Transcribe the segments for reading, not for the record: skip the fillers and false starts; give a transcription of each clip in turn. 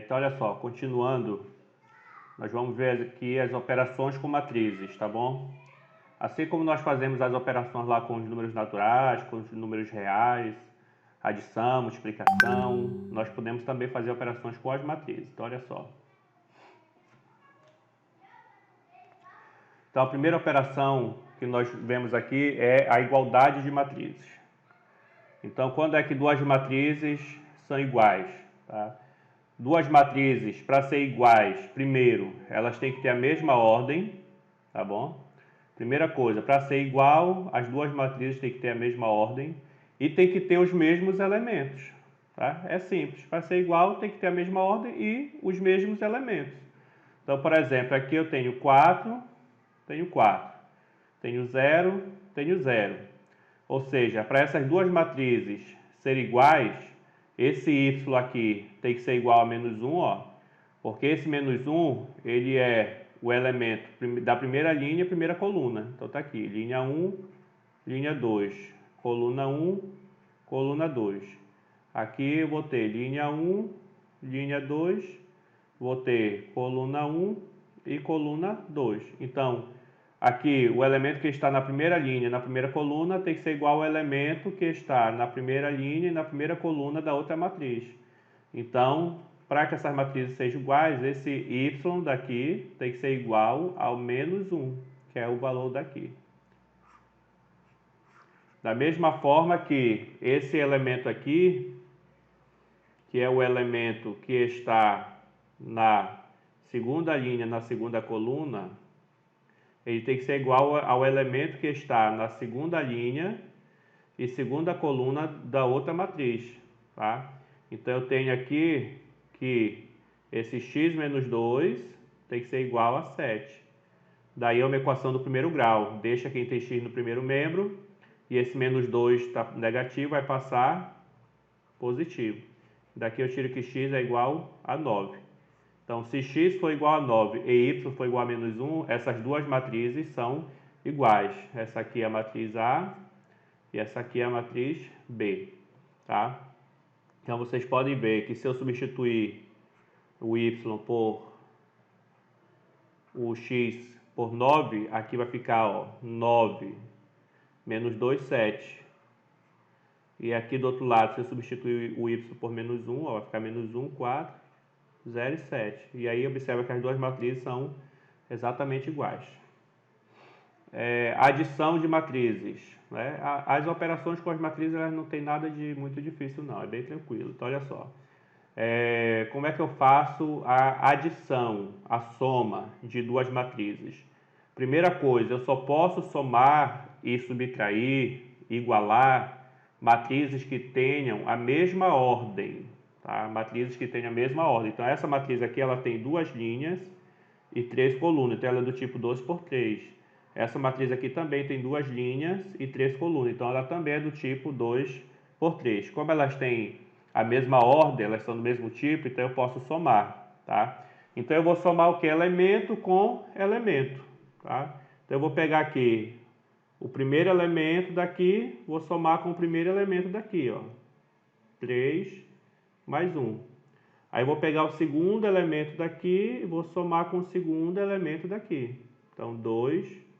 Então, olha só, continuando, nós vamos ver aqui as operações com matrizes, tá bom? Assim como nós fazemos as operações lá com os números naturais, com os números reais, adição, multiplicação, nós podemos também fazer operações com as matrizes. Então, olha só. Então, a primeira operação que nós vemos aqui é a igualdade de matrizes. Então, quando é que duas matrizes são iguais? Tá? Duas matrizes, para ser iguais, primeiro, elas têm que ter a mesma ordem, tá bom? Primeira coisa, para ser igual, as duas matrizes têm que ter a mesma ordem e tem que ter os mesmos elementos, tá? É simples, para ser igual tem que ter a mesma ordem e os mesmos elementos. Então, por exemplo, aqui eu tenho 4, tenho 4, tenho 0, tenho 0. Ou seja, para essas duas matrizes serem iguais, esse y aqui tem que ser igual a menos 1, ó, porque esse menos 1 ele é o elemento da primeira linha, primeira coluna. Então tá aqui, linha 1, linha 2, coluna 1, coluna 2. Aqui eu vou ter linha 1, linha 2, vou ter coluna 1 e coluna 2. Então, aqui o elemento que está na primeira linha, na primeira coluna, tem que ser igual ao elemento que está na primeira linha e na primeira coluna da outra matriz. Então, para que essas matrizes sejam iguais, esse y daqui tem que ser igual ao menos 1, que é o valor daqui. Da mesma forma que esse elemento aqui, que é o elemento que está na segunda linha, na segunda coluna, ele tem que ser igual ao elemento que está na segunda linha e segunda coluna da outra matriz, tá? Então eu tenho aqui que esse x menos 2 tem que ser igual a 7. Daí é uma equação do primeiro grau. Deixa quem tem x no primeiro membro e esse menos 2 está negativo, vai passar positivo. Daqui eu tiro que x é igual a 9. Então, se x for igual a 9 e y for igual a menos 1, essas duas matrizes são iguais. Essa aqui é a matriz A e essa aqui é a matriz B, tá? Então, vocês podem ver que se eu substituir o y por o x por 9, aqui vai ficar, ó, 9 menos 2, 7. E aqui do outro lado, se eu substituir o y por menos 1, ó, vai ficar menos 1, 4, 0 e 7. E aí observa que as duas matrizes são exatamente iguais. Adição de matrizes, né? As operações com as matrizes elas não tem nada de muito difícil não, é bem tranquilo. Então olha só, como é que eu faço a adição, a soma de duas matrizes? Primeira coisa, eu só posso somar e subtrair, igualar matrizes que tenham a mesma ordem, tá? Matrizes que tenham a mesma ordem. Então essa matriz aqui ela tem duas linhas e 3 colunas, então ela é do tipo 2 por 3. Essa matriz aqui também tem duas linhas e 3 colunas, então ela também é do tipo 2 por 3. Como elas têm a mesma ordem, elas são do mesmo tipo, então eu posso somar, tá? Então eu vou somar o que? Elemento com elemento, tá? Então eu vou pegar aqui o primeiro elemento daqui, vou somar com o primeiro elemento daqui, ó. 3 mais 1. Aí vou pegar o segundo elemento daqui e vou somar com o segundo elemento daqui. Então, 2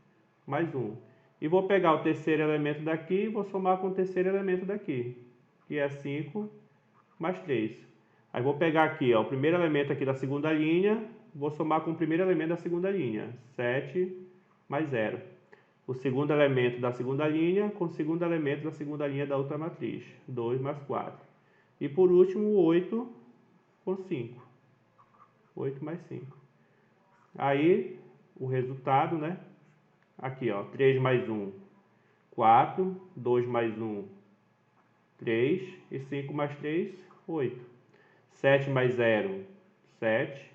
mais 1. E vou pegar o terceiro elemento daqui e vou somar com o terceiro elemento daqui, que é 5 mais 3. Aí vou pegar aqui, ó, o primeiro elemento aqui da segunda linha, vou somar com o primeiro elemento da segunda linha, 7 mais 0. O segundo elemento da segunda linha com o segundo elemento da segunda linha da outra matriz, 2 mais 4. E por último, o 8 com 5. 8 mais 5. Aí, o resultado, né? Aqui, ó, 3 mais 1, 4. 2 mais 1, 3. E 5 mais 3, 8. 7 mais 0, 7.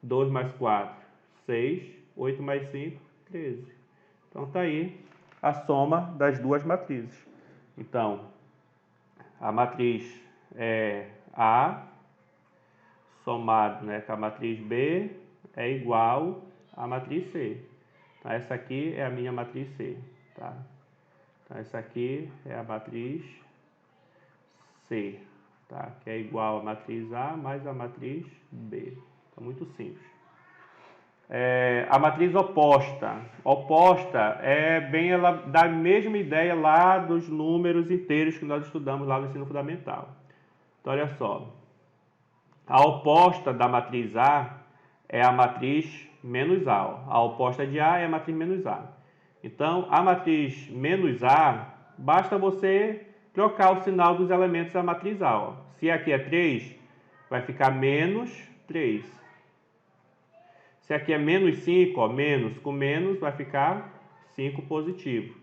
2 mais 4, 6. 8 mais 5, 13. Então, tá aí a soma das duas matrizes. Então, a matriz A somado, né, com a matriz B é igual à matriz C. Então, essa aqui é a minha matriz C, tá? Então, essa aqui é a matriz C. tá? Que é igual a matriz A mais a matriz B. Tá muito simples. A matriz oposta. Oposta é bem ela da mesma ideia lá dos números inteiros que nós estudamos lá no ensino fundamental. Então, olha só. A oposta da matriz A é a matriz menos A. Ó. A oposta de A é a matriz menos A. Então, a matriz menos A, basta você trocar o sinal dos elementos da matriz A. Ó. Se aqui é 3, vai ficar menos 3. Se aqui é menos 5, ó, menos com menos vai ficar 5 positivo.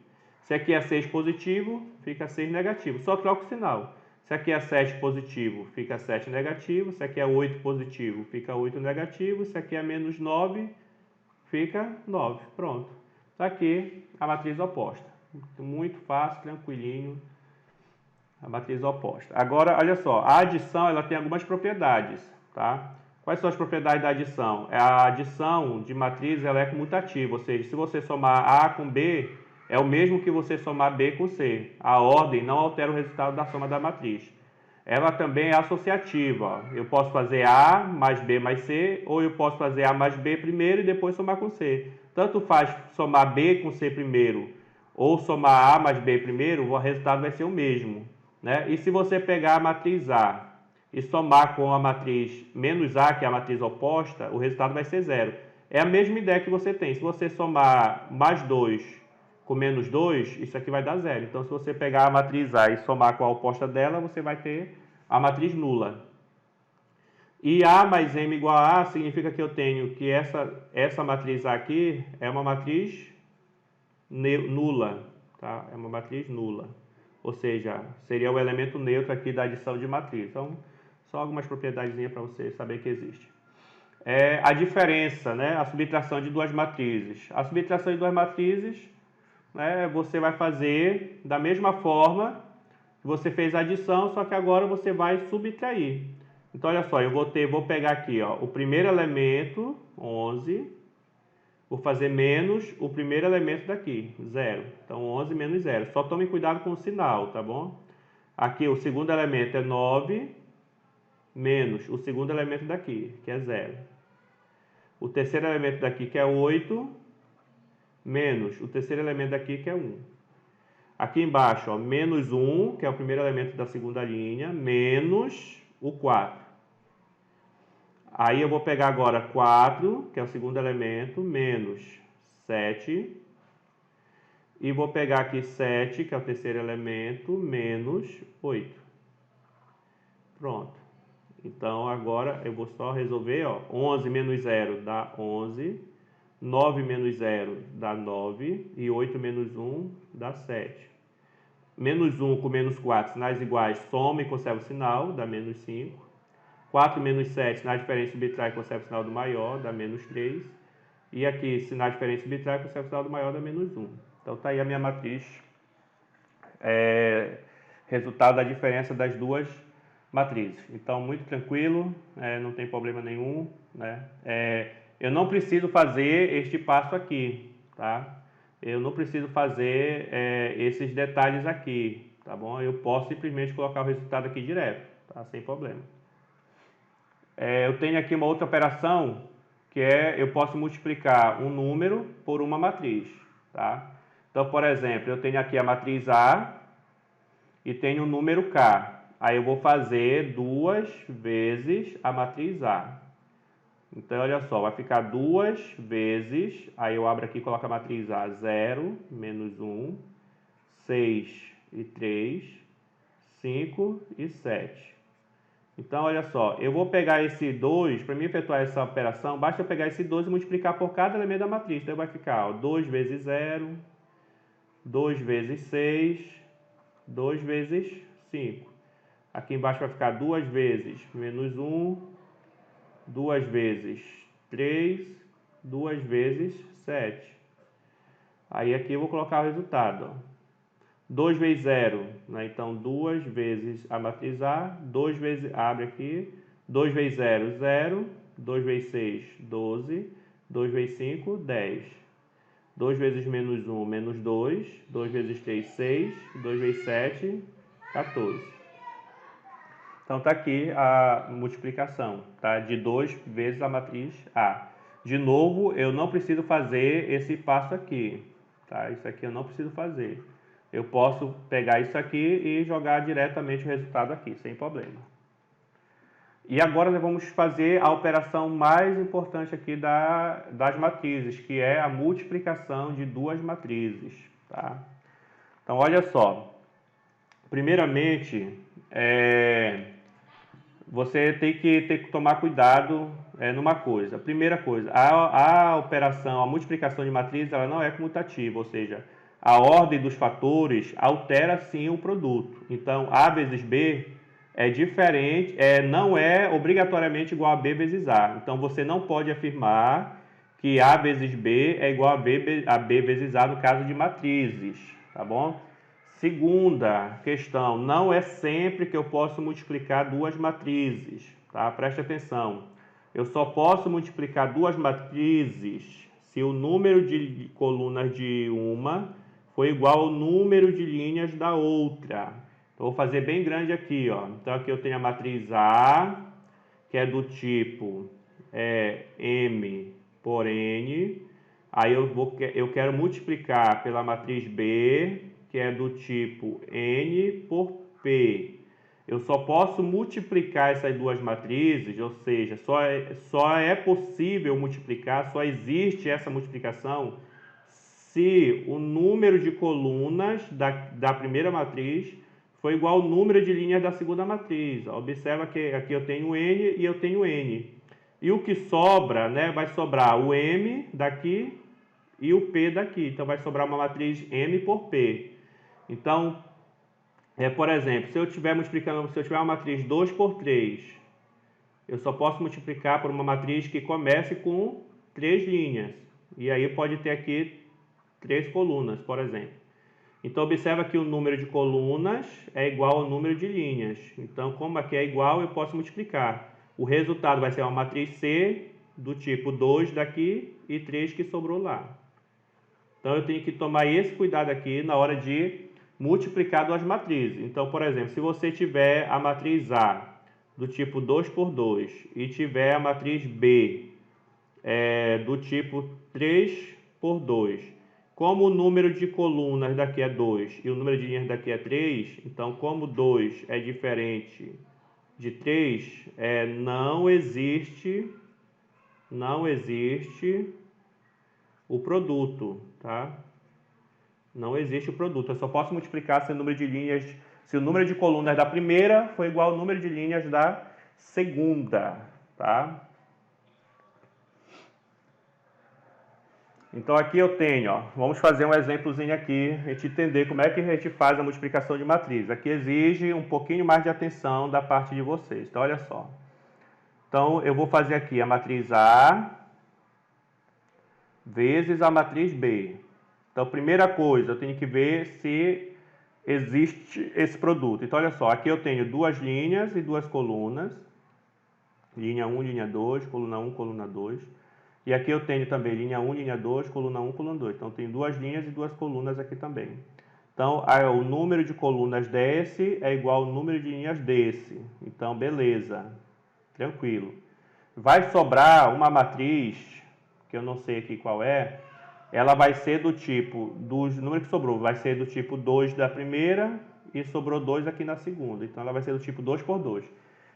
Se aqui é 6 positivo, fica 6 negativo. Só troca o sinal. Se aqui é 7 positivo, fica 7 negativo. Se aqui é 8 positivo, fica 8 negativo. Se aqui é menos 9, fica 9. Pronto. Está aqui a matriz oposta. Muito fácil, tranquilinho. A matriz oposta. Agora, olha só. A adição ela tem algumas propriedades. Tá? Quais são as propriedades da adição? A adição de matriz ela é comutativa. Ou seja, se você somar A com B, é o mesmo que você somar B com C. A ordem não altera o resultado da soma da matriz. Ela também é associativa. Eu posso fazer A mais B mais C, ou eu posso fazer A mais B primeiro e depois somar com C. Tanto faz somar B com C primeiro, ou somar A mais B primeiro, o resultado vai ser o mesmo. Né? E se você pegar a matriz A e somar com a matriz menos A, que é a matriz oposta, o resultado vai ser zero. É a mesma ideia que você tem. Se você somar mais 2 com menos 2, isso aqui vai dar zero. Então, se você pegar a matriz A e somar com a oposta dela, você vai ter a matriz nula. E A mais M igual a A significa que eu tenho que essa matriz A aqui é uma matriz nula. Tá? É uma matriz nula. Ou seja, seria o elemento neutro aqui da adição de matriz. Então, só algumas propriedades para você saber que existe. A diferença, né? A subtração de duas matrizes. A subtração de duas matrizes, né, você vai fazer da mesma forma que você fez a adição, só que agora você vai subtrair. Então, olha só, eu vou pegar aqui, ó, o primeiro elemento, 11, vou fazer menos o primeiro elemento daqui, 0. Então, 11 menos 0. Só tome cuidado com o sinal, tá bom? Aqui, o segundo elemento é 9, menos o segundo elemento daqui, que é 0. O terceiro elemento daqui, que é 8, menos o terceiro elemento daqui, que é 1. Aqui embaixo, ó, menos 1, que é o primeiro elemento da segunda linha, menos o 4. Aí eu vou pegar agora 4, que é o segundo elemento, menos 7. E vou pegar aqui 7, que é o terceiro elemento, menos 8. Pronto. Então, agora eu vou só resolver, ó, 11 menos 0 dá 11, 9 menos 0 dá 9 e 8 menos 1 dá 7. Menos 1 com menos 4, sinais iguais, soma e conserva o sinal, dá menos 5. 4 menos 7, sinais diferentes, subtrai e conserva o sinal do maior, dá menos 3. E aqui, sinais diferentes, subtrai e conserva o sinal do maior, dá menos 1. Então, está aí a minha matriz. Resultado da diferença das duas matrizes. Então, muito tranquilo, não tem problema nenhum. Né? Eu não preciso fazer este passo aqui, tá? Eu não preciso fazer esses detalhes aqui, tá bom? Eu posso simplesmente colocar o resultado aqui direto, tá? Sem problema. Eu tenho aqui uma outra operação, que eu posso multiplicar um número por uma matriz, tá? Então, por exemplo, eu tenho aqui a matriz A e tenho o número K. Aí eu vou fazer 2 vezes a matriz A. Então, olha só, vai ficar 2 vezes, aí eu abro aqui e coloco a matriz A, 0, menos 1, 6 e 3, 5 e 7. Então, olha só, eu vou pegar esse 2, para mim efetuar essa operação, basta eu pegar esse 2 e multiplicar por cada elemento da matriz. Então, vai ficar, ó, 2 vezes 0, 2 vezes 6, 2 vezes 5. Aqui embaixo vai ficar 2 vezes menos 1, 2 vezes 3, 2 vezes 7. Aí aqui eu vou colocar o resultado. Ó. 2 vezes 0, né? Então 2 vezes a matriz A, 2 vezes, abre aqui, 2 vezes 0, 0, 2 vezes 6, 12, 2 vezes 5, 10. 2 vezes menos 1, menos 2, 2 vezes 3, 6, 2 vezes 7, 14. Então está aqui a multiplicação, tá? De 2 vezes a matriz A. De novo, eu não preciso fazer esse passo aqui, tá? Isso aqui eu não preciso fazer. Eu posso pegar isso aqui e jogar diretamente o resultado aqui, sem problema. E agora nós vamos fazer a operação mais importante aqui das matrizes, que é a multiplicação de duas matrizes, tá? Então, olha só. Primeiramente, você tem que tomar cuidado numa coisa. Primeira coisa, a operação, a multiplicação de matrizes, ela não é comutativa, ou seja, a ordem dos fatores altera sim o produto. Então, A vezes B é diferente, não é obrigatoriamente igual a B vezes A. Então, você não pode afirmar que A vezes B é igual a B vezes A no caso de matrizes, tá bom? Segunda questão, não é sempre que eu posso multiplicar duas matrizes, tá? Preste atenção. Eu só posso multiplicar duas matrizes se o número de colunas de uma for igual ao número de linhas da outra. Então, vou fazer bem grande aqui, ó. Então, aqui eu tenho a matriz A, que é do tipo M por N. Aí eu quero multiplicar pela matriz B, que é do tipo N por P. Eu só posso multiplicar essas duas matrizes, ou seja, só é possível multiplicar, só existe essa multiplicação se o número de colunas da primeira matriz for igual ao número de linhas da segunda matriz. Observa que aqui eu tenho N e eu tenho N. E o que sobra, né, vai sobrar o M daqui e o P daqui. Então, vai sobrar uma matriz M por P. Então, por exemplo, se eu tiver uma matriz 2 por 3, eu só posso multiplicar por uma matriz que comece com 3 linhas. E aí pode ter aqui 3 colunas, por exemplo. Então, observa que o número de colunas é igual ao número de linhas. Então, como aqui é igual, eu posso multiplicar. O resultado vai ser uma matriz C do tipo 2 daqui e 3 que sobrou lá. Então, eu tenho que tomar esse cuidado aqui na hora de multiplicar duas matrizes. Então, por exemplo, se você tiver a matriz A do tipo 2 por 2 e tiver a matriz B do tipo 3 por 2, como o número de colunas daqui é 2 e o número de linhas daqui é 3, então como 2 é diferente de 3, não existe o produto, tá? Não existe o produto. Eu só posso multiplicar se o número de linhas, se o número de colunas da primeira for igual ao número de linhas da segunda, tá? Então aqui eu tenho, ó, vamos fazer um exemplozinho aqui, a gente entender como é que a gente faz a multiplicação de matriz. Aqui exige um pouquinho mais de atenção da parte de vocês. Então olha só. Então eu vou fazer aqui a matriz A vezes a matriz B. Então, primeira coisa, eu tenho que ver se existe esse produto. Então, olha só, aqui eu tenho duas linhas e duas colunas. Linha 1, linha 2, coluna 1, coluna 2. E aqui eu tenho também linha 1, linha 2, coluna 1, coluna 2. Então, eu tenho duas linhas e duas colunas aqui também. Então, o número de colunas desse é igual ao número de linhas desse. Então, beleza. Tranquilo. Vai sobrar uma matriz, que eu não sei aqui qual é, ela vai ser do tipo, dos números que sobrou, vai ser do tipo 2 da primeira e sobrou 2 aqui na segunda. Então, ela vai ser do tipo 2 por 2.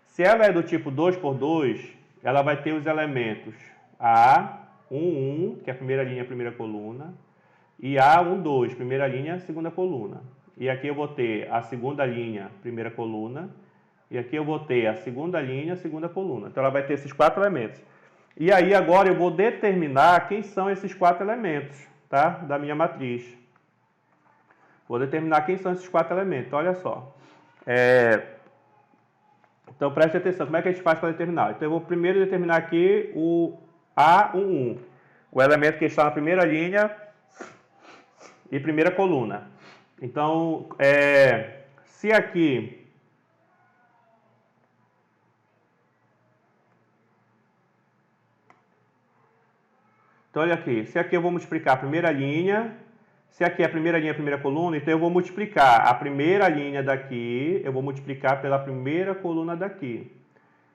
Se ela é do tipo 2 por 2, ela vai ter os elementos A11, que é a primeira linha, a primeira coluna, e A12, primeira linha, segunda coluna. E aqui eu vou ter a segunda linha, primeira coluna, e aqui eu vou ter a segunda linha, segunda coluna. Então, ela vai ter esses 4 elementos. E aí, agora eu vou determinar quem são esses 4 elementos, tá? Da minha matriz. Vou determinar quem são esses 4 elementos. Então, olha só. Então, preste atenção. Como é que a gente faz para determinar? Então, eu vou primeiro determinar aqui o A11. O elemento que está na primeira linha e primeira coluna. Então, se aqui... Então, olha aqui, se aqui eu vou multiplicar a primeira linha, Se aqui é a primeira linha, a primeira coluna, então eu vou multiplicar a primeira linha daqui, eu vou multiplicar pela primeira coluna daqui.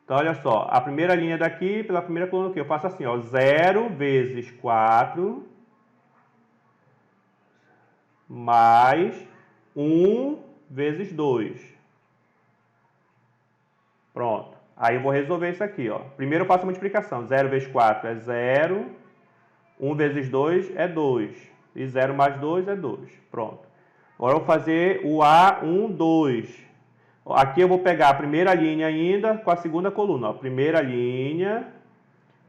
Então, olha só, a primeira linha daqui pela primeira coluna aqui, eu faço assim, ó, 0 vezes 4 mais 1 vezes 2. Pronto. Aí eu vou resolver isso aqui, ó. Primeiro eu faço a multiplicação. 0 vezes 4 é 0. 1 vezes 2 é 2. E 0 mais 2 é 2. Pronto. Agora eu vou fazer o A1, 2. Aqui eu vou pegar a primeira linha ainda com a segunda coluna. Ó. Primeira linha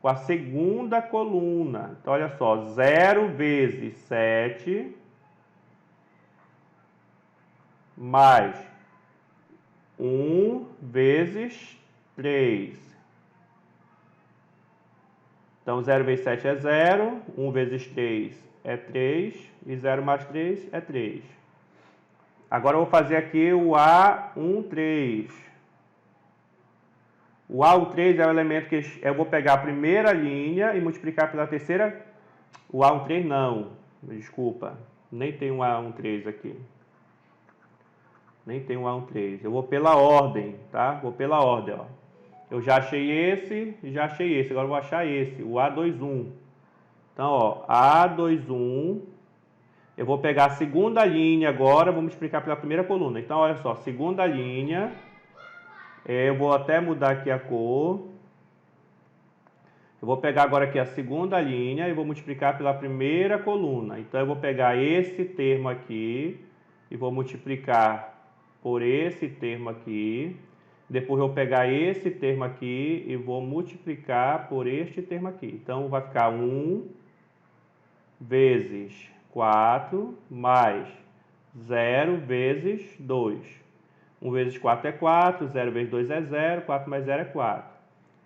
com a segunda coluna. Então, olha só. 0 vezes 7 mais 1 vezes 3. Então, 0 vezes 7 é 0, 1 vezes 3 é 3, e 0 mais 3 é 3. Agora eu vou fazer aqui o A13. O A13 é o elemento que eu vou pegar a primeira linha e multiplicar pela terceira. O A13 não, desculpa, nem tem um A13 aqui. Nem tem um A13. Eu vou pela ordem, tá? Vou pela ordem, ó. Eu já achei esse e já achei esse. Agora eu vou achar esse, o A21. Então, ó, A21. Eu vou pegar a segunda linha agora, vou multiplicar pela primeira coluna. Então, olha só, segunda linha. Eu vou até mudar aqui a cor. Eu vou pegar agora aqui a segunda linha e vou multiplicar pela primeira coluna. Então, eu vou pegar esse termo aqui e vou multiplicar por esse termo aqui. Depois eu vou pegar esse termo aqui e vou multiplicar por este termo aqui. Então, vai ficar 1 vezes 4 mais 0 vezes 2. 1 vezes 4 é 4, 0 vezes 2 é 0, 4 mais 0 é 4.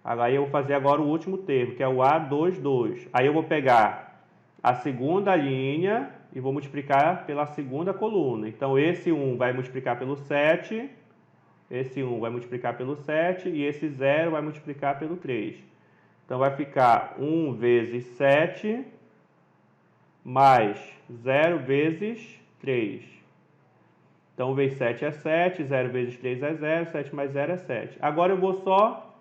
Aí eu vou fazer agora o último termo, que é o A22. Aí eu vou pegar a segunda linha e vou multiplicar pela segunda coluna. Então, esse 1 vai multiplicar pelo 7, esse 1 vai multiplicar pelo 7 e esse 0 vai multiplicar pelo 3. Então, vai ficar 1 vezes 7 mais 0 vezes 3. Então, 1 vezes 7 é 7, 0 vezes 3 é 0, 7 mais 0 é 7. Agora eu vou só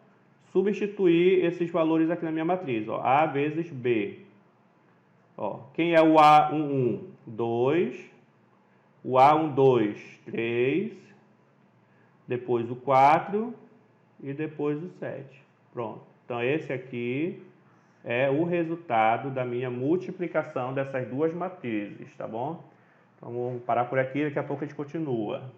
substituir esses valores aqui na minha matriz. Ó. A vezes B. Ó, quem é o A11? 2. O A12, 3. Depois o 4 e depois o 7. Pronto. Então, esse aqui é o resultado da minha multiplicação dessas duas matrizes, tá bom? Então, vamos parar por aqui, daqui a pouco a gente continua.